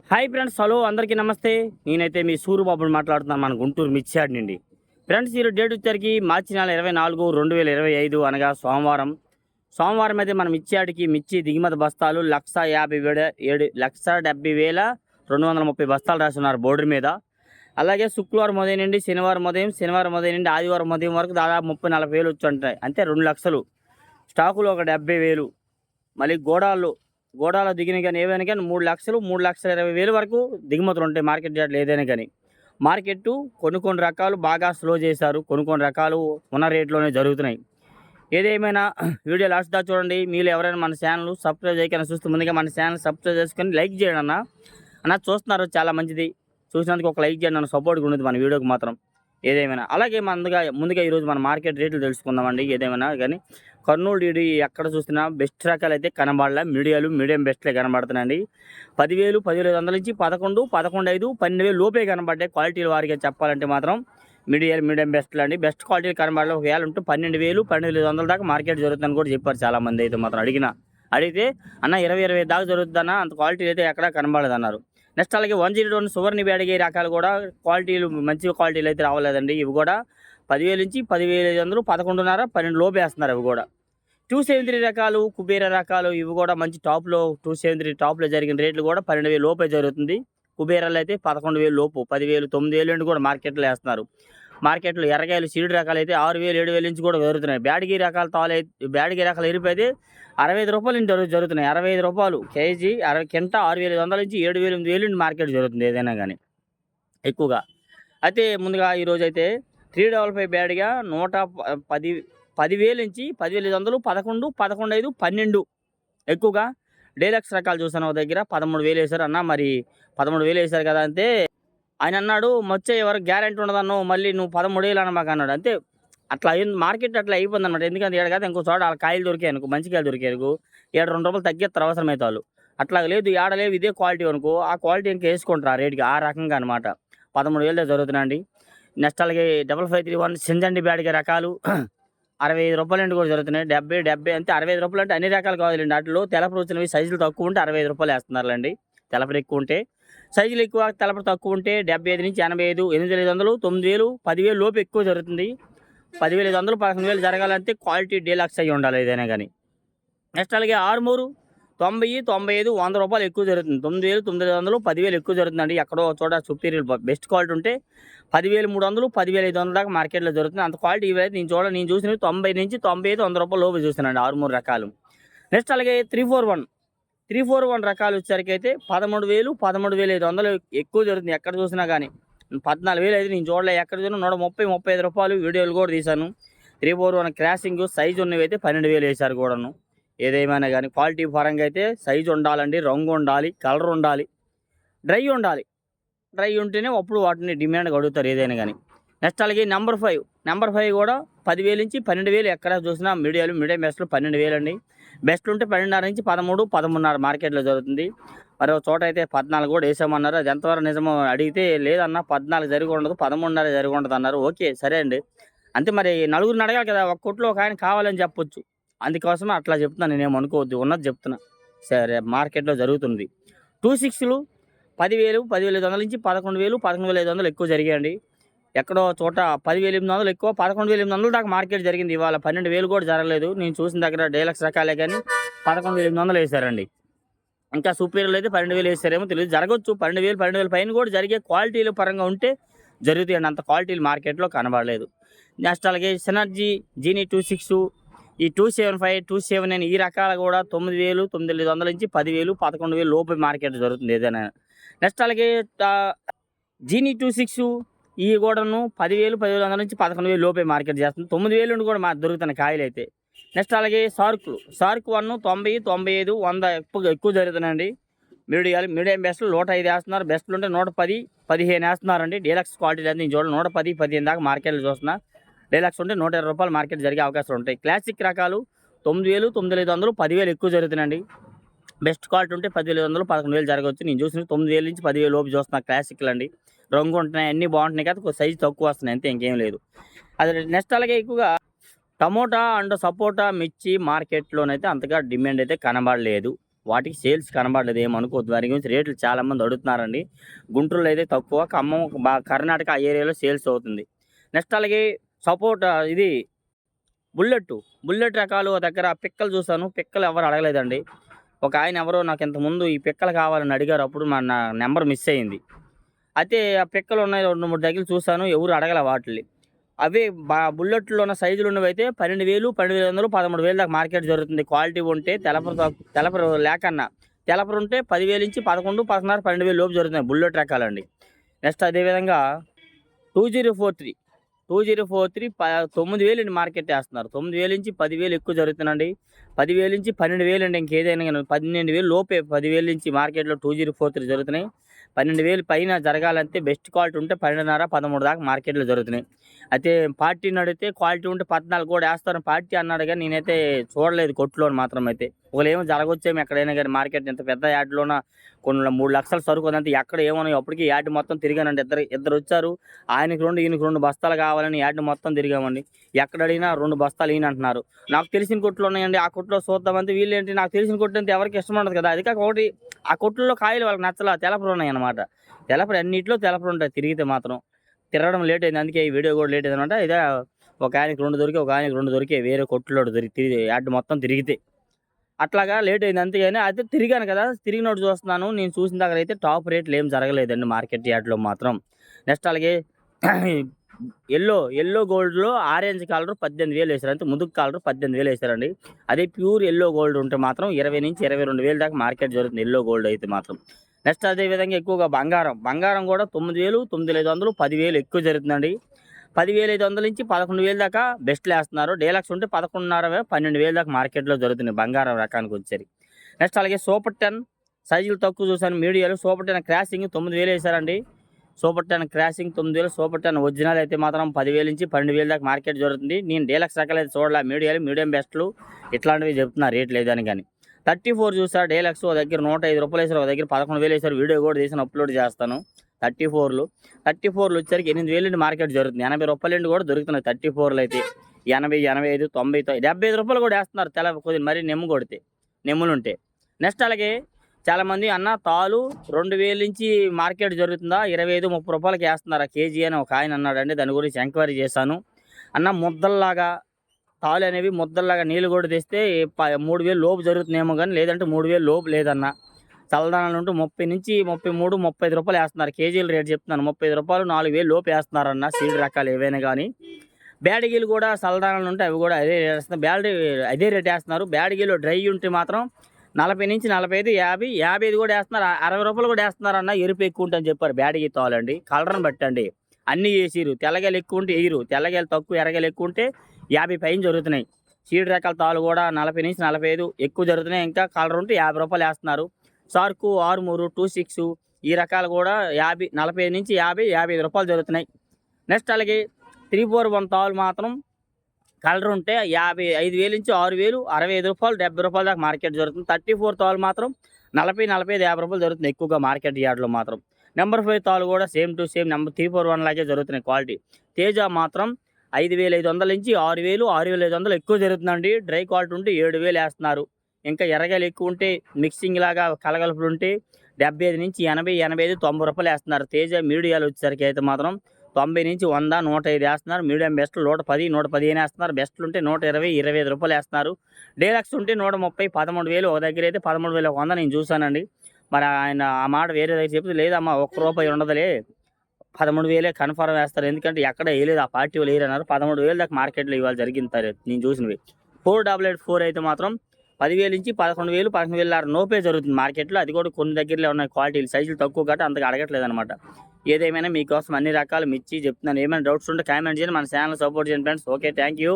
Hi friends, hello అందరికీ నమస్తే. నేనైతే మీ సూరుబాబుని మాట్లాడుతున్నాను, మన గుంటూరు మిర్చియాడ్ నుండి. ఫ్రెండ్స్, ఈరోజు డేట్ వచ్చరికి మార్చి నెల 24, 2025 అనగా సోమవారం అయితే మనం మిర్చియాడ్కి మిర్చి దిగుమతి బస్తాలు 1,70,230 బస్తాలు రాస్తున్నారు బోర్డర్ మీద. అలాగే శుక్రవారం ఉదయం నుండి శనివారం ఉదయం నుండి ఆదివారం ఉదయం వరకు దాదాపు 30-40 వేలు వచ్చి ఉంటాయి. అంతే 2 లక్షలు స్టాకులు, ఒక 70,000. మళ్ళీ గోడాలో దిగిన కానీ ఏవైనా కానీ 3,20,000 వరకు దిగుమతులు ఉంటాయి మార్కెట్ యార్డ్లో ఏదైనా కానీ. మార్కెట్టు కొన్ని రకాలు బాగా స్లో చేశారు, కొన్ని రకాలు ఉన్న రేట్లోనే జరుగుతున్నాయి. ఏదేమైనా వీడియో లాస్ట్ దాకా చూడండి. మీరు ఎవరైనా మన ఛానల్ సబ్స్క్రైబ్ చేయకుండా చూస్తే ముందుగా మన ఛానల్ సబ్స్క్రైబ్ చేసుకొని లైక్ చేయండి అన్న చూస్తున్నారు, చాలా మంచిది. చూసినందుకు ఒక లైక్ చేయండి అన్న, సపోర్ట్గా ఉండదు మన వీడియోకి మాత్రం. ఏదేమైనా అలాగే ముందుగా ఈరోజు మన మార్కెట్ రేట్లు తెలుసుకుందామండి. ఏదేమైనా కానీ కర్నూలు డీడీ ఎక్కడ చూసినా బెస్ట్ రకాలు అయితే కనబడలే, మీడియం బెస్ట్లే కనబడుతున్నాయండి. 10,000, 10,500 నుంచి 11, 11,500, 12,000 లోపే కనబడ్డాయి. క్వాలిటీల వారిగా చెప్పాలంటే మాత్రం మీడియం బెస్ట్లు అండి. బెస్ట్ క్వాలిటీలు కనబడలే. ఒకవేళ ఉంటే 12,000, 12,500 దాకా మార్కెట్ జరుగుతుందని కూడా చెప్పారు చాలామంది. అయితే మాత్రం అడిగితే అన్న 20,000 దాకా జరుగుతుందన్న, అంత క్వాలిటీ అయితే ఎక్కడా కనబడదన్నారు. నెక్స్ట్ అలాగే 101 సువర్ణ బ్యాడిగే రకాలు కూడా మంచి క్వాలిటీలు అయితే రావలేదండి. ఇవి కూడా 10,000 నుంచి 10,500, 11.5, 12 లోపు వేస్తున్నారు. ఇవి కూడా 273 రకాలు, కుబేర రకాలు, ఇవి కూడా మంచి టాప్లో 273 టాప్లో జరిగిన రేట్లు కూడా 12,000 లోపే జరుగుతుంది. కుబేరాలు అయితే 11,000 లోపు, 10,000, 9,000 నుండి కూడా మార్కెట్లో వేస్తున్నారు. మార్కెట్లో ఎర్రకాయలు సీడ్ రకాలు అయితే 6,000, 7,000 నుంచి కూడా జరుగుతున్నాయి. బ్యాడిగి రకాలు ఎరిపైతే 65 రూపాయలు నుంచి జరుగుతున్నాయి. 65 రూపాయలు కేజీ, 60 కింట, 6,500 నుంచి 7,000, 8,000 నుండి మార్కెట్ జరుగుతుంది ఏదైనా కానీ ఎక్కువగా. అయితే ముందుగా ఈరోజు అయితే 355 బ్యాడ్గా 10,000 నుంచి 10,500, 11, 11,500, 12 ఎక్కువగా. డీలక్స్ రకాలు చూసాను ఒక దగ్గర 13,000 వేశారు అన్న. మరి 13,000 వేశారు కదా అంటే ఆయన అన్నాడు, వచ్చే ఎవరికి గ్యారెంటీ ఉండదన్నావు, మళ్ళీ నువ్వు 13,000 అన్న మాకు అన్నాడు. అంతే అట్లా అయింది మార్కెట్, అట్లా అయిపోయింది అనమాట. ఎందుకంటే ఏడు కదా ఇంకో చోట వాళ్ళ కాయలు దొరికాయి అనుకో, మంచి కాయలు దొరికాయి అనుకో, 2 రూపాయలు తగ్గిస్తారు అవసరమైతే వాళ్ళు. అట్లా లేదు, ఏడలేవు, ఇదే క్వాలిటీ అనుకో, ఆ క్వాలిటీ ఇంకా వేసుకుంటారు ఆ రేటుకి, ఆ రకంగా అనమాట. 13,000 జరుగుతున్నాయండి. నెక్స్ట్ అలాగే 5531 సింజండి బ్యాడ్గా రకాలు 65 రూపాయలు నుండి కూడా జరుగుతున్నాయి. 70 అంతే. 65 రూపాయలు అంటే అన్ని రకాలు కావాలండి. వాటిలో తెలపరు వచ్చినవి సైజులు తక్కువ ఉంటే 65 రూపాయలు వేస్తున్నారులేండి. తెలపరు ఎక్కువ ఉంటే, సైజులు ఎక్కువ, తెలపరు తక్కువ ఉంటే 75 నుంచి 85, 8,500, 9,000, 10,000 లోపు ఎక్కువ జరుగుతుంది. 10,500, 11,000 జరగాలంటే క్వాలిటీ డీలక్స్ అయ్యి ఉండాలి ఏదైనా కానీ. నెక్స్ట్ అలాగే ఆర్మూరు 90, 95, 100 రూపాయలు ఎక్కువ జరుగుతుంది. 9,000, 9,500, 10,000 ఎక్కువ జరుగుతుందండి. ఎక్కడో చోట సుపీరియర్ బెస్ట్ క్వాలిటీ ఉంటే 10,300, 10,500 దాకా మార్కెట్లో జరుగుతుంది. అంత క్వాలిటీ ఇవైతే నేను చూసినవి 90 నుంచి 95, 100 రూపాయలు లోపు చూస్తున్నాను ఆర్మూరు రకాలు. నెక్స్ట్ అలాగే 341 రకాలు వచ్చేసరికి అయితే 13,000, 13,500 ఎక్కువ జరుగుతుంది ఎక్కడ చూసినా కానీ. 14,000 అయితే నేను చూడలే, ఎక్కడ చూసినా 130, 35 రూపాయలు. వీడియోలు కూడా తీశాను. 341 క్రాసింగ్ సైజు ఉన్నవి అయితే 12,000 వేశారు కూడాను. ఏదేమైనా కానీ క్వాలిటీ పరంగా అయితే సైజు ఉండాలండి, రంగు ఉండాలి, కలర్ ఉండాలి, డ్రై ఉంటేనే అప్పుడు వాటిని డిమాండ్గా అడుగుతారు ఏదైనా కానీ. నెక్స్ట్ అలాగే నెంబర్ 5 కూడా 10,000 నుంచి 12,000 ఎక్కడ చూసినా. మీడియం బెస్ట్లో 12,000 అండి. బెస్ట్లు ఉంటే 12.5 నుంచి 13, 13.5 మార్కెట్లో జరుగుతుంది. మరి ఒక చోట అయితే 14 కూడా వేసామన్నారు. అది ఎంతవరకు నిజమో అడిగితే లేదన్నా 14 జరిగి ఉండదు, 13.5 జరిగి ఉండదు అన్నారు. ఓకే, సరే అండి. అంతే, మరి నలుగురిని అడగాలి కదా, ఒక కొట్లో ఒక ఆయన కావాలని చెప్పొచ్చు. అందుకోసమే అట్లా చెప్తున్నా, నేనేం అనుకోవద్దు, ఉన్నది చెప్తున్నా. సరే, మార్కెట్లో జరుగుతుంది. 26లు 10,000, 10,500 నుంచి 11,000, 11,500 ఎక్కువ జరిగాయండి. ఎక్కడో చోట 10,800 ఎక్కువ, 11,800 దాకా మార్కెట్ జరిగింది. ఇవాళ 12,000 కూడా జరగలేదు. నేను చూసిన దగ్గర డీలక్స్ రకాలే కానీ 11,800 వేశారండి. ఇంకా సూపీరియర్లు అయితే 12,000 వేస్తారేమో తెలియదు, జరగవచ్చు. 12,000, 12,000 పైన కూడా జరిగే క్వాలిటీల పరంగా ఉంటే జరుగుతాయండి. అంత క్వాలిటీలు మార్కెట్లో కనబడలేదు. నెక్స్ట్ అలాగే సినర్జీ, జీనీ 26, ఈ 275, 279 ఈ రకాలు కూడా 9,000, 9,500 నుంచి 10,000, 11,000 లోపు మార్కెట్ జరుగుతుంది ఏదైనా. నెక్స్ట్ అలాగే జీనీ 26 ఈ కూడాను 10,000, 10,500 నుంచి 11,000 లోపే మార్కెట్ చేస్తుంది. 9,000 నుండి కూడా దొరుకుతున్న కాయలు అయితే. నెక్స్ట్ అలాగే సార్క్ 1 90, 95, 100 ఎక్కువ జరుగుతున్నాయండి. మీడియం బెస్ట్లు 105 వేస్తున్నారు. బెస్ట్లు ఉంటే 110, 15 వేస్తున్నారండి. డీలక్స్ క్వాలిటీ లేదు, నేను చూడండి 110, 15 దాకా మార్కెట్లో చూస్తున్నా. డీలక్స్ ఉంటే 120 రూపాయలు మార్కెట్ జరిగే అవకాశాలు ఉంటాయి. క్లాసిక్ రకాలు 9,000, 9,500, 10,000 ఎక్కువ జరుగుతున్నాయండి. బెస్ట్ క్వాలిటీ ఉంటే 10,500, 11,000 జరగవచ్చు. నేను చూసిన 9,000 నుంచి 10,000 లోపు చూస్తున్నా. క్లాసిక్లు అండి, రంగు ఉంటున్నాయి, అన్నీ బాగుంటున్నాయి కదా, సైజు తక్కువ వస్తున్నాయి అంతే, ఇంకేం లేదు. అది నెక్స్ట్ అలాగే ఎక్కువగా టమోటా అండ్ సపోటా మిర్చి మార్కెట్లోనైతే అంతగా డిమాండ్ అయితే కనబడలేదు. వాటికి సేల్స్ కనబడలేదు, ఏమనుకోవద్దు. దాని గురించి రేట్లు చాలామంది అడుగుతున్నారండి. గుంటూరులో అయితే తక్కువ, ఖమ్మం కర్ణాటక ఆ ఏరియాలో సేల్స్ అవుతుంది. నెక్స్ట్ అలాగే సపోటా ఇది బుల్లెట్ రకాలు దగ్గర పిక్కలు చూసాను. పిక్కలు ఎవరు అడగలేదండి. ఒక ఆయన ఎవరో నాకు ఇంతకుముందు ఈ పిక్కలు కావాలని అడిగారు. అప్పుడు నా నెంబర్ మిస్ అయింది. అయితే ఆ పిక్కలు ఉన్నాయి 2, 3 దగ్గర చూసాను. ఎవరు అడగల వాటిని. అవే బుల్లెట్‌లో ఉన్న సైజులు ఉన్నవైతే 12,000, 12,500, 13,000 దాకా మార్కెట్ జరుగుతుంది. క్వాలిటీ ఉంటే తెలపరు లేకన్నా. తెలపరు ఉంటే 10,000 నుంచి 11, 11,500, 12,000 లోపు జరుగుతున్నాయి బుల్లెట్ రకాలండి. నెక్స్ట్ అదేవిధంగా 2043 2043 9,000 అండి మార్కెట్ ఏస్తున్నారు. 9,000 నుంచి 10,000 ఎక్కువ జరుగుతుందండి. 10,000 నుంచి 12,000 అండి. ఇంకేదైనా గాని 12,000 లోపే 10,000 నుంచి మార్కెట్‌లో 2043 జరుగుతున్నాయి. 12,000 పైన జరగాలంటే బెస్ట్ క్వాలిటీ ఉంటే 12,500, 13 దాకా మార్కెట్‌లో జరుగుతున్నాయి. అయితే పార్టీని అడిగితే క్వాలిటీ ఉంటే 14 కూడా ఏస్తారని పార్టీ అన్నాడు గానీ నేనైతే చూడలేదు కొట్టులోని మాత్రం అయితే. ఒకవేళ జరగొచ్చేమో ఎక్కడైనా గాని మార్కెట్ ఇంత పెద్ద యార్డ్‌లోన కొన్ని 3 లక్షల సరుకు ఉందంటే ఎక్కడ ఏమున్నాయో అప్పటికి యార్డ్ మొత్తం తిరిగానండి. ఇద్దరొచ్చారు. ఆయనకి 2, ఈయనకి 2 బస్తాలు కావాలని యార్డ్ మొత్తం తిరిగామండి. ఎక్కడ అడిగినా 2 బస్తాలు ఈయన అంటున్నారు. నాకు తెలిసిన కొట్లు ఉన్నాయండి. ఆ కొట్లో చూద్దామంటే వీళ్ళేంటి నాకు తెలిసిన కొట్టు అంటే ఎవరికి ఇష్టం ఉండదు కదా! అది కాక ఒకటి ఆ కొట్టుల్లో కాయలు వాళ్ళకి నచ్చలా తెలపరు ఉన్నాయన్నమాట. తెలపరు అన్నిట్లో తెలపరు ఉంటాయి తిరిగితే మాత్రం. తిరగడం లేట్ అయింది. అందుకే ఈ వీడియో కూడా లేట్ అయిందనమాట. ఇదే ఒక ఆయనకి 2 దొరికాయి. ఒక ఆయనకి 2 దొరికాయి. వేరే కొట్టులో తిరిగి యార్డ్ మొత్తం తిరిగితే. అట్లాగా లేట్ అయింది అంతేగాని అయితే తిరిగాను కదా! తిరిగినోటి చూస్తున్నాను. నేను చూసిన దగ్గర అయితే టాప్ రేట్లు ఏం జరగలేదండి మార్కెట్ యార్డ్‌లో మాత్రం. నెక్స్ట్ అలాగే యెల్లో గోల్డ్‌లో ఆరెంజ్ కలర్ 18,000 ఏసారు. అంటే ముదుగు కలర్ 18,000 ఏసారండి. అదే ప్యూర్ యెల్లో గోల్డ్ ఉంటే మాత్రం 20,000-22,000 దాకా మార్కెట్ జరుగుతుంది యెల్లో గోల్డ్ అయితే మాత్రం. నెక్స్ట్ అదే విధంగా ఎక్కువగా బంగారం కూడా 9,000, 9,500, 10,000 ఎక్కువ జరుగుతుందండి. 10,500 నుంచి 11,000 దాకా బెస్ట్‌లేస్తున్నారు. డీలక్స్ ఉంటే 11,500, 12,000 దాకా మార్కెట్‌లో జరుగుతున్నాయి బంగారం రకానికొచ్చేసరికి. నెక్స్ట్ అలాగే సూపర్ 10 సైజులు తక్కువ చూసాను మీడియాలో. సూపర్ 10 క్రాసింగ్ 9,000 ఏసారండి. సూపర్ 10 క్రాసింగ్ 9,000, సూపర్ 10 ఒరిజినల్ అయితే మాత్రం 10,000 నుంచి 12,000 దాకా మార్కెట్ జరుగుతుంది. నేను డీలక్స్ రకాలైతే చూడలే. మీడియం బెస్ట్‌లు ఇట్లాంటివి చెప్తున్నా రేట్లు ఏదని గాని. 34 చూసా డీలక్స్ ఓ దగ్గర రూ. 105 ఏసారు. ఒక దగ్గర 11,000 ఏసారు. వీడియో కూడా తీసి అప్‌లోడ్ చేస్తాను. 34లు వచ్చేసరికి 8,000 నుండి మార్కెట్ జరుగుతుంది. రూ. 80 నుండి కూడా దొరుకుతున్నాయి 34లు అయితే. 80, 85, 90, రూ. 75 కూడా ఏస్తున్నారు కొద్దిగా మరీ నెమ్ము కొడితే. నెమ్ములుంటే. నెక్స్ట్ అలాగే చాలామంది అన్న తాలు 2,000 నుంచి మార్కెట్ జరుగుతుందా? 25, 30 ఏస్తున్నారా కేజీ అని ఒక ఆయన అన్నాడండి. దాని గురించి ఎంక్వైరీ చేశాను. అన్న తాలు అనేవి ముద్దల్లాగా నీళ్ళు కూడా తెస్తే 3,000 లోపు జరుగుతుందేమో గానీ లేదంటే 3,000 లోపు లేదన్న. చల్లదనాలు ఉంటూ 30 నుంచి 33, 35 ఏస్తున్నారు. కేజీల రేట్ చెప్తున్నాను. 35, 4,000 లోపు ఏస్తున్నారన్న సీడ్ రకాలు ఏవైనా గానీ. బ్యాడగీలు కూడా చల్లదనాలు ఉంటే అవి కూడా అదే రేట్ ఏస్తున్నారు. అదే రేట్ ఏస్తున్నారు. బ్యాడగీలు డ్రై ఉంటే మాత్రం 40 నుంచి 45, 50, 55 కూడా ఏస్తున్నారు. రూ. 60 కూడా ఏస్తున్నారన్న. ఎరుపు ఎక్కువ ఉంటుందని చెప్పారు బ్యాడగీ తాలండి. కలర్‌ని బట్టండి. అన్నీ ఏసిర్రు. తెల్లగేలు ఎక్కువ ఉంటే ఎయ్యరు. తెల్లగేలు తక్కువ, ఎర్రగేలు ఎక్కువ ఉంటే 50 పైన జరుగుతున్నాయి. సీడ్ రకాల తాలు కూడా 40 నుంచి 45 ఎక్కువ జరుగుతున్నాయి. ఇంకా కలర్ ఉంటే రూ. 50 ఏస్తున్నారు. సార్కు, ఆర్మూరు, 26 ఈ రకాలు కూడా 40 నుంచి 50, 55 జరుగుతున్నాయి. నెక్స్ట్ అలాగే 341 తాలు మాత్రం కలర్ ఉంటే 55,000 నుంచి 6,000, రూ. 65, రూ. 70 దాకా మార్కెట్ జరుగుతుంది. 34 తాలు మాత్రం 40, 45, 50 జరుగుతుంది ఎక్కువగా మార్కెట్ యార్డ్‌లో మాత్రం. నెంబర్ 5 తాలు కూడా సేమ్ టు సేమ్ నెంబర్ 341 లాగే జరుగుతున్నాయి క్వాలిటీ. తేజ మాత్రం 5,500 నుంచి 6,000, 6,500 ఎక్కువ జరుగుతుందండి. డ్రై క్వాలిటీ ఉంటే 7,000 ఏస్తున్నారు. ఇంకా ఎర్రగేలు ఎక్కువ ఉంటే మిక్సింగ్ లాగా కలగలుపులు ఉంటే 75 నుంచి 80, 85, రూ. 90 ఏస్తున్నారు. తేజ మీడియాలు వచ్చేసరికి అయితే మాత్రం 90 నుంచి 100, 105 ఏస్తున్నారు. మీడియం బెస్ట్లు 110, 115 ఏస్తున్నారు. బెస్ట్లు ఉంటే 120, రూ. 25 ఏస్తున్నారు. డీలక్స్ ఉంటే 130, 13,000 ఒక దగ్గర అయితే 13,100 నేను చూశానండి. మరి ఆయన ఆ మాట వేరే దగ్గర చెప్తే లేదమ్మా ₹1 ఉండదులే 13,000 కన్ఫర్మ్ వేస్తారు. ఎందుకంటే ఎక్కడ వేయలేదు ఆ పార్టీ వాళ్ళు వేయరన్నారు. 13,000 దాకా మార్కెట్‌లో ఇవాళ జరిగింది నేను చూసినవి. 4884 అయితే మాత్రం 10,000 నుంచి 11,000, 11,500 లోపే జరుగుతుంది మార్కెట్‌లో. అది కూడా కొన్ని దగ్గరలో ఉన్నాయి క్వాలిటీలు సైజులు తక్కువ కాబట్టి అంతగా అడగట్లేదనమాట. ఏదేమైనా మీకోసం అన్ని రకాలు మిర్చి చెప్తున్నాను. ఏమైనా డౌట్స్ ఉంటే కామెంట్ చేయండి. మన ఛానల్ సపోర్ట్ చేయండి ఫ్రెండ్స్. Okay, thank you.